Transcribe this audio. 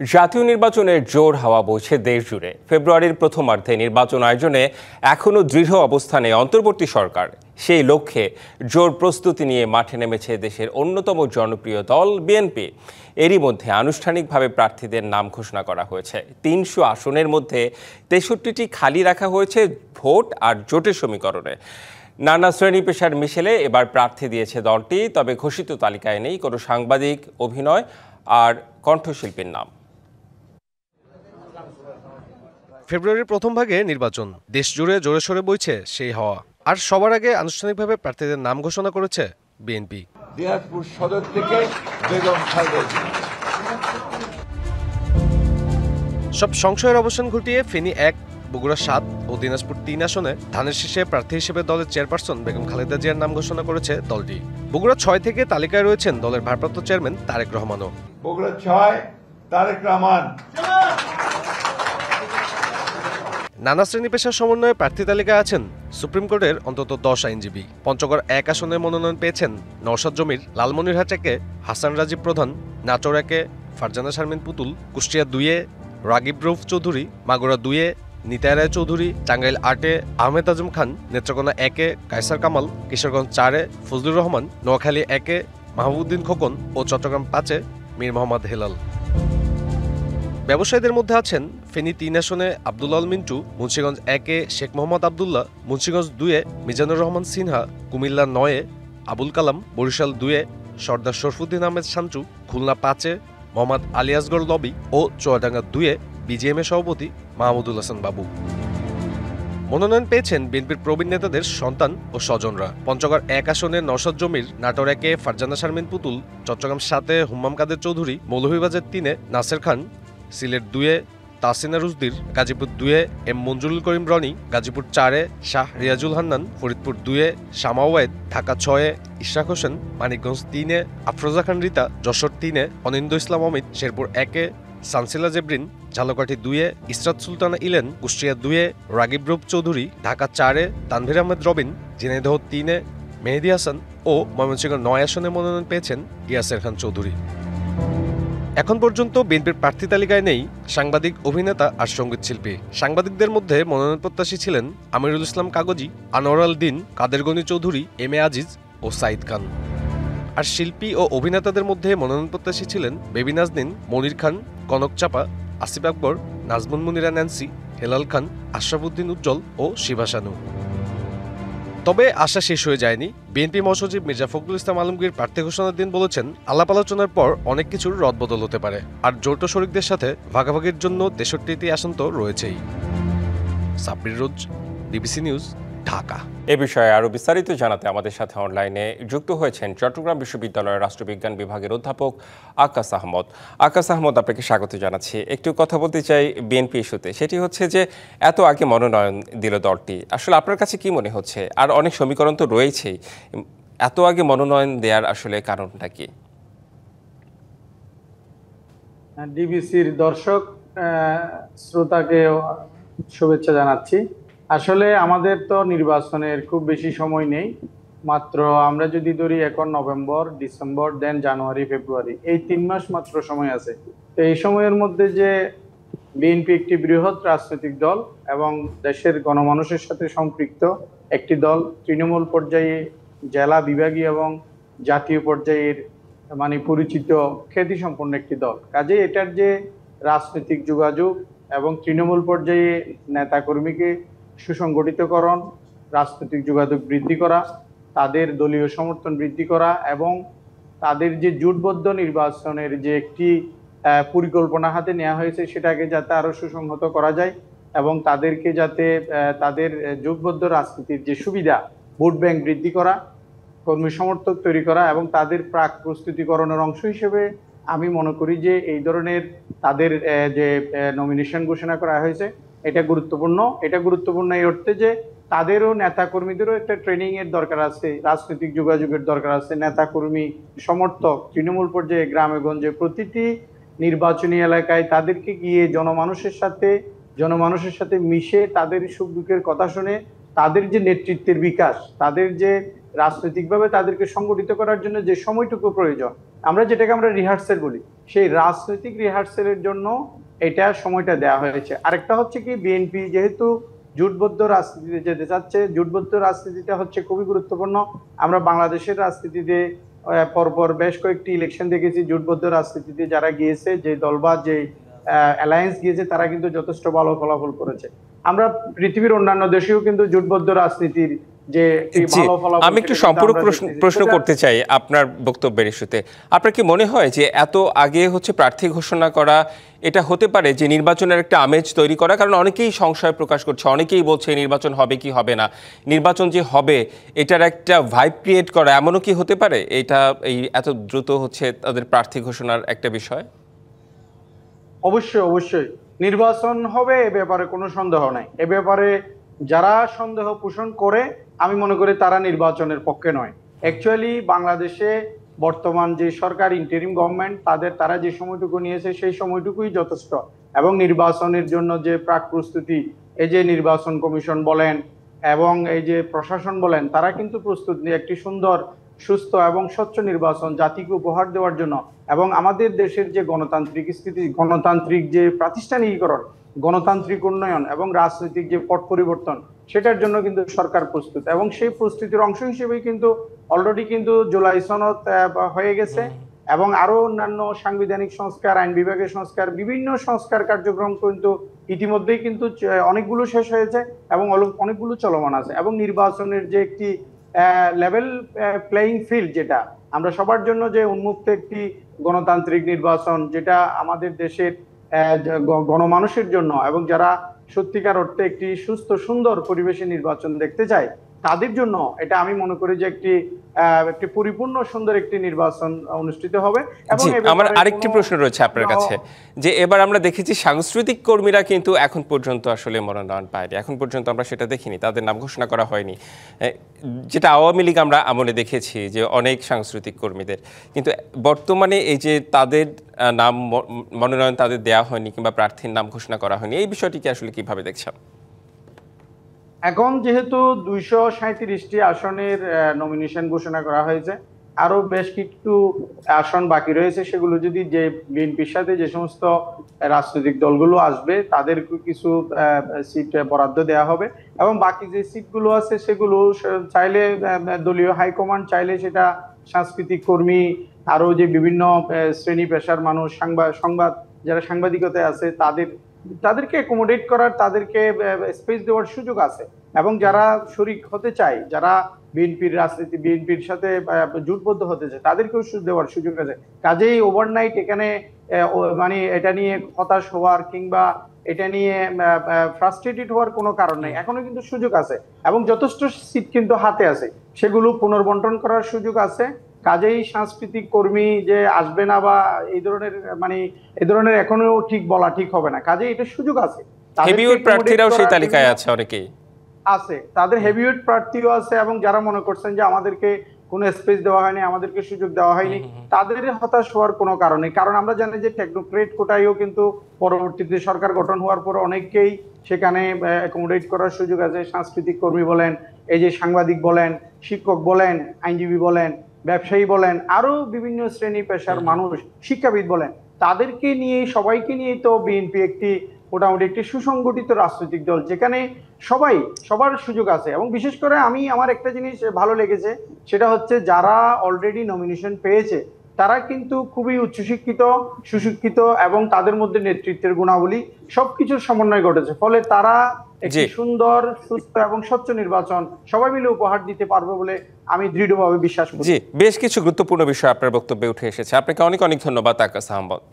জাতীয় নির্বাচনের জোর হাওয়া বইছে দেশ জুড়ে। ফেব্রুয়ারির প্রথমার্ধে নির্বাচন আয়োজনে এখনও দৃঢ় অবস্থানে অন্তর্বর্তী সরকার। সেই লক্ষ্যে জোর প্রস্তুতি নিয়ে মাঠে নেমেছে দেশের অন্যতম জনপ্রিয় দল বিএনপি। এরই মধ্যে আনুষ্ঠানিকভাবে প্রার্থীদের নাম ঘোষণা করা হয়েছে। ৩০০ আসনের মধ্যে ৬৩টি খালি রাখা হয়েছে ভোট আর জোটের সমীকরণে। নানা শ্রেণী পেশার মিশেলে এবার প্রার্থী দিয়েছে দলটি, তবে ঘোষিত তালিকায় নেই কোনো সাংবাদিক, অভিনয় আর কণ্ঠশিল্পীর নাম। ফেব্রুয়ারির প্রথম ভাগে নির্বাচন, দেশ জুড়ে জোরে সোরে বইছে সেই হাওয়া। আর সবার আগে আনুষ্ঠানিকভাবে প্রার্থীদের নাম ঘোষণা করেছে বিএনপি। দিনাজপুর সদর থেকে বেগম খালেদা জিয়া। সব সংশয়ের অবসান ঘটিয়ে ফেনী ১, বগুড়া ৭ ও দিনাজপুর ৩ আসনে ধানের শীষে প্রার্থী হিসেবে দলের চেয়ারপারসন বেগম খালেদা জিয়ার নাম ঘোষণা করেছে দলটি। বগুড়া ৬ থেকে তালিকায় রয়েছেন দলের ভারপ্রাপ্ত চেয়ারম্যান তারেক রহমানও। বগুড়া ৬ তারেক রহমান। নানা শ্রেণী পেশার সমন্বয়ে প্রার্থী তালিকায় আছেন সুপ্রিম কোর্টের অন্তত ১০ আইনজীবী। পঞ্চগড় ১ আসনে মনোনয়ন পেয়েছেন নওশাদ জমির, লালমনিরহাট ১-এ হাসান রাজীব প্রধান, নাটোর ১-এ ফারজানা শারমিন পুতুল, কুষ্টিয়া ২-এ রাগিব রউফ চৌধুরী, মাগুরা ২-এ নিতাই রায় চৌধুরী, টাঙ্গাইল ৮-এ আহমেদ আজম খান, নেত্রকোনা ১-এ কায়সার কামাল, কিশোরগঞ্জ ৪-এ ফজলুর রহমান, নোয়াখালী ১-এ মাহবুবউদ্দিন খোকন ও চট্টগ্রাম ৫-এ মীর মোহাম্মদ হেলাল। ব্যবসায়ীদের মধ্যে আছেন ফেনী ৩ আসনে আব্দুল আল মিন্টু, মুন্সিগঞ্জ ১-এ শেখ মোহাম্মদ আবদুল্লাহ, মুন্সিগঞ্জ ২-এ মিজানুর রহমান সিনহা, কুমিল্লা ৯-এ আবুল কালাম, বরিশাল ২-এ সর্দার শরফুদ্দিন আহমেদ শান্তু, খুলনা ৫-এ মোহাম্মদ আলী আসগর লবি ও চুয়াডাঙ্গা ২-এ বিজিএমএ সভাপতি মাহমুদুল হাসান বাবু। মনোনয়ন পেয়েছেন বিএনপির প্রবীণ নেতাদের সন্তান ও স্বজনরা। পঞ্চগড় ১ আসনে নওশাদ জমির, নাটোর ১-এ ফারজানা শারমিন পুতুল, চট্টগ্রাম ৭-এ হুম্মাম কাদের চৌধুরী, মৌলভীবাজার ৩-এ নাসের খান, সিলেট ২-এ তাসিনা রুজদির, গাজীপুর ২-এ এম মঞ্জুরুল করিম রনি, গাজীপুর ৪-এ শাহ রিয়াজুল হান্নান, ফরিদপুর ২-এ শামা ওয়ায়েদ, ঢাকা ৬-এ ইশরাক হোসেন, মানিকগঞ্জ ৩-এ আফরোজা খান রিতা, যশোর 3-এ অনিন্দ ইসলাম অমিত, শেরপুর ১-এ সানসিলা জেবরিন, ঝালকাঠি 2-এ ইসরাত সুলতানা ইলেন, কুষ্টিয়া 2-এ রাগিব রউফ চৌধুরী, ঢাকা 4-এ তানভীর আহমেদ রবিন, ঝিনাইদহ 3-এ মেহেদী হাসান ও ময়মনসিংহ ৯ আসনে মনোনয়ন পেয়েছেন ইয়াসের খান চৌধুরী। এখন পর্যন্ত বিএনপির প্রার্থী তালিকায় নেই সাংবাদিক, অভিনেতা আর সঙ্গীত শিল্পী। সাংবাদিকদের মধ্যে মনোনয়ন প্রত্যাশী ছিলেন আমিরুল ইসলাম কাগজি, আনোয়ার আল দিন, কাদের গনি চৌধুরী, এম এ আজিজ ও সাইদ খান। আর শিল্পী ও অভিনেতাদের মধ্যে মনোনয়ন প্রত্যাশী ছিলেন বেবি নাজনীন, মনির খান, কনক চাপা, আসিফ আকবর, নাজমুন মুনিরা ন্যান্সি, হেলাল খান, আশরাফুদ্দিন উজ্জ্বল ও শিবাশানু। তবে আশা শেষ হয়ে যায়নি। বিএনপি মহাসচিব মির্জা ফখরুল ইসলাম আলমগীর প্রার্থী ঘোষণার দিন বলেছেন, আলাপ আলোচনার পর অনেক কিছুর রদবদল হতে পারে, আর জোট শরিকদের সাথে ভাগাভাগির জন্য ৬৩টি আসন তো রয়েছেই। সাব্বির রোজ, ডিবিসি নিউজ, ঢাকা। এ বিষয়ে আরও বিস্তারিত জানাতে আমাদের সাথে অনলাইনে যুক্ত হয়েছেন চট্টগ্রাম বিশ্ববিদ্যালয়ের রাষ্ট্রবিজ্ঞান বিভাগের অধ্যাপক আকাশ আহমদ। আকাশ আহমদ, আপনাকে স্বাগত জানাচ্ছি। একটু কথা বলতে চাই বিএনপি ইস্যুতে। সেটি হচ্ছে যে এত আগে মনোনয়ন দিল দলটি, আসলে আপনার কাছে কি মনে হচ্ছে? আর অনেক সমীকরণ তো রয়েছেই, এত আগে মনোনয়ন দেওয়ার আসলে কারণটা কি? ডিবিসির দর্শক শ্রোতাকে শুভেচ্ছা জানাচ্ছি। আসলে আমাদের তো নির্বাচনের খুব বেশি সময় নেই, মাত্র আমরা যদি ধরি এখন নভেম্বর, ডিসেম্বর, দেন জানুয়ারি, ফেব্রুয়ারি, এই 3 মাস মাত্র সময় আছে। তো এই সময়ের মধ্যে যে বিএনপি একটি বৃহৎ রাজনৈতিক দল এবং দেশের গণমানুষের সাথে সম্পৃক্ত একটি দল, তৃণমূল পর্যায়ে, জেলা, বিভাগীয় এবং জাতীয় পর্যায়ের মানে পরিচিত খ্যাতিসম্পন্ন একটি দল। কাজে এটার যে রাজনৈতিক যোগাযোগ এবং তৃণমূল পর্যায়ে নেতাকর্মীকে সুসংগঠিতকরণ, রাজনৈতিক যোগাযোগ বৃদ্ধি করা, তাদের দলীয় সমর্থন বৃদ্ধি করা এবং তাদের যে জোটবদ্ধ নির্বাচনের যে একটি পরিকল্পনা হাতে নেওয়া হয়েছে, সেটাকে যাতে আরো সুসংহত করা যায় এবং তাদেরকে যাতে তাদের জোটবদ্ধ রাজনীতির যে সুবিধা, ভোট ব্যাংক বৃদ্ধি করা, কর্মী সমর্থক তৈরি করা এবং তাদের প্রাক প্রস্তুতিকরণের অংশ হিসেবে আমি মনে করি যে এই ধরনের তাদের যে নমিনেশন ঘোষণা করা হয়েছে এটা গুরুত্বপূর্ণ। এটা গুরুত্বপূর্ণ এই অর্থে যে তাদেরও, নেতাকর্মীদেরও একটা ট্রেনিং এর দরকার আছে, রাজনৈতিক যোগাযোগের দরকার আছে। নেতাকর্মী, সমর্থক তৃণমূল পর্যায়ে, গ্রামে গঞ্জে, প্রতিটি নির্বাচনী এলাকায় তাদেরকে গিয়ে জনমানুষের সাথে মিশে তাদের সুখ দুঃখের কথা শুনে তাদের যে নেতৃত্বের বিকাশ, তাদের যে রাজনৈতিকভাবে তাদেরকে সংগঠিত করার জন্য যে সময়টুকু প্রয়োজন, যেটাকে আমরা রিহার্সেল বলি, সেই রাজনৈতিক রিহার্সেলের জন্য এটা সময়টা দেওয়া হয়েছে। আরেকটা হচ্ছে কি, বিএনপি যেহেতু জোটবদ্ধ রাজনীতিতে যেতে চাচ্ছে, জোটবদ্ধ রাজনীতিটা হচ্ছে খুবই গুরুত্বপূর্ণ। আমরা বাংলাদেশের রাজনীতিতে পরপর বেশ কয়েকটি ইলেকশন দেখেছি, জোটবদ্ধ রাজনীতিতে যারা গিয়েছে, যে দল বা যে অ্যালায়েন্স গিয়েছে, তারা কিন্তু যথেষ্ট ভালো ফলাফল করেছে। আমরা পৃথিবীর অন্যান্য দেশেও কিন্তু জোটবদ্ধ রাজনীতির যে ভালো ফলাফল, আমি একটু সম্পূর্ণ প্রশ্ন করতে চাই আপনার বক্তব্যের ইস্যুতে। আপনার কি মনে হয় যে এত আগে হচ্ছে প্রার্থী ঘোষণা করা, এটা হতে পারে যে নির্বাচনের একটা আমেজ তৈরি করা? কারণ অনেকেই সংশয় প্রকাশ করছে, অনেকেই বলছে নির্বাচন হবে কি হবে না, নির্বাচন যে হবে এটার একটা ভাইব ক্রিয়েট করা, এমনও কি হতে পারে এটা এই এত দ্রুত হচ্ছে তাদের প্রার্থী ঘোষণার একটা বিষয়? অবশ্যই অবশ্যই নির্বাচন হবে, এ ব্যাপারে কোনো সন্দেহ নাই। এ ব্যাপারে যারা সন্দেহ পোষণ করে, আমি মনে করি তারা নির্বাচনের পক্ষে নয়। অ্যাকচুয়ালি বাংলাদেশে বর্তমান যে সরকার, ইন্টারিম গভর্নমেন্ট, তারা যে সময়টুকু নিয়েছে সেই সময়টুকুই যথেষ্ট। এবং নির্বাচনের জন্য যে প্রাক প্রস্তুতি, এই যে নির্বাচন কমিশন বলেন এবং এই যে প্রশাসন বলেন, তারা কিন্তু প্রস্তুত নিয়ে একটি সুন্দর, সুস্থ এবং স্বচ্ছ নির্বাচন জাতিকে উপহার দেওয়ার জন্য, এবং আমাদের দেশের যে গণতান্ত্রিক স্থিতি, গণতান্ত্রিক যে প্রাতিষ্ঠানিকীকরণ, গণতান্ত্রিক উন্নয়ন এবং রাজনৈতিক যে পট পরিবর্তন, সেটার জন্য কিন্তু সরকার প্রস্তুত। এবং সেই প্রস্তুতির অংশ হিসেবেই কিন্তু অলরেডি কিন্তু জুলাই সনদ হয়ে গেছে, এবং আরো অন্যান্য সাংবিধানিক সংস্কার, আইন বিভাগের সংস্কার, বিভিন্ন সংস্কার কার্যক্রম কিন্তু ইতিমধ্যেই কিন্তু অনেকগুলো শেষ হয়েছে এবং অনেকগুলো চলমান আছে। এবং নির্বাচনের যে একটি লেভেল প্লেইং ফিল্ড, যেটা আমরা সবার জন্য যে উন্মুক্ত একটি গণতান্ত্রিক নির্বাচন, যেটা আমাদের দেশের গণমানুষের জন্য, এবং যারা সত্যিকার অর্থে একটি সুস্থ সুন্দর পরিবেশে নির্বাচন দেখতে চায়, তাদের জন্য এটা আমি মনে করি যে একটি পরিপূর্ণ সুন্দর একটি নির্বাচন অনুষ্ঠিত হবে। এবং আমার আরেকটি প্রশ্ন রয়েছে আপনার কাছে, যে এবার আমরা দেখেছি সাংস্কৃতিক কর্মীরা কিন্তু এখন পর্যন্ত আসলে মনোনয়ন পায়নি, এখন পর্যন্ত আমরা সেটা দেখিনি, তাদের নাম ঘোষণা করা হয়নি, যেটা আওয়ামী লীগ আমরা আমলে দেখেছি যে অনেক সাংস্কৃতিক কর্মীদের। কিন্তু বর্তমানে এই যে তাদের নাম মনোনয়ন তাদের দেওয়া হয়নি কিংবা প্রার্থীর নাম ঘোষণা করা হয়নি, এই বিষয়টিকে আসলে কিভাবে দেখছেন? এখন যেহেতু 237টি আসনের নমিনেশন ঘোষণা করা হয়েছে, আরো বেশ কিছু আসন বাকি রয়েছে, সেগুলো যদি যে বিএনপির সাথে যে সমস্ত রাজনৈতিক দলগুলো আসবে, তাদের কিছু সিট বরাদ্দ দেওয়া হবে, এবং বাকি যে সিটগুলো আছে সেগুলো চাইলে দলীয় হাইকমান্ড চাইলে সেটা সাংস্কৃতিক কর্মী, আরো যে বিভিন্ন শ্রেণী পেশার মানুষ, সংবাদ যারা সাংবাদিকতায় আছে, তাদেরকে অ্যাকোমোডেট করার, তাদেরকে স্পেস দেওয়ার সুযোগ আছে। এবং যারা শরিক হতে চায়, যারা বিএনপির সাথে জোটবদ্ধ হতে চায়, তাদেরকেও দেওয়ার সুযোগ আছে। কাজেই ওভারনাইট এখানে মানে এটা নিয়ে হতাশ হওয়ার কিংবা এটা নিয়ে ফ্রাস্ট্রেটেড হওয়ার কোনো কারণ নেই। এখনো কিন্তু সুযোগ আছে এবং যথেষ্ট সিট কিন্তু হাতে আছে, সেগুলো পুনর্বন্টন করার সুযোগ আছে। কাজেই সাংস্কৃতিক কর্মী যে আসবে না বা এই ধরনের এখনো ঠিক বলা ঠিক হবে না। কাজেই এটা সুযোগ আছে, হেভিওয়েট প্রার্থীরাও সেই তালিকায় আছে, অনেকেই আছে, তাদের হেভিওয়েট প্রার্থীও আছে। এবং যারা মনে করছেন যে আমাদেরকে কোনো স্পেস দেওয়া হয়নি, আমাদেরকে সুযোগ দেওয়া হয়নি, তাদের হতাশ হওয়ার কোনো কারণ নেই। কারণ আমরা জানি যে টেকনোক্রেট কোটায়ও কিন্তু পরবর্তীতে সরকার গঠন হওয়ার পর অনেককেই সেখানে অ্যাকোমোডেট করার সুযোগ আছে। সাংস্কৃতিক কর্মী বলেন, এই যে সাংবাদিক বলেন, শিক্ষক বলেন, আইনজীবী বলেন, ব্যবসায়ী বলেন, আরো বিভিন্ন শ্রেণী পেশার মানুষ, শিক্ষাবিদ বলেন, তাদেরকে নিয়ে, সবাইকে নিয়ে তো বিএনপি মোটামুটি একটি সুসংগঠিত রাজনৈতিক দল, যেখানে সবার সুযোগ আছে। এবং বিশেষ করে আমার একটা জিনিস ভালো লেগেছে, সেটা হচ্ছে যারা অলরেডি নমিনেশন পেয়েছে তারা কিন্তু খুবই উচ্চশিক্ষিত, সুশিক্ষিত, এবং তাদের মধ্যে নেতৃত্বের গুণাবলী সবকিছুর সমন্বয় ঘটেছে। ফলে তারা একটি সুন্দর, সুস্থ এবং স্বচ্ছ নির্বাচন সবাই মিলে উপহার দিতে পারবে বলে আমি দৃঢ়ভাবে বিশ্বাস করি। জি, বেশ কিছু গুরুত্বপূর্ণ বিষয় আপনার বক্তব্যে উঠে এসেছে। আপনাকে অনেক অনেক ধন্যবাদ আকাশ আহমদ।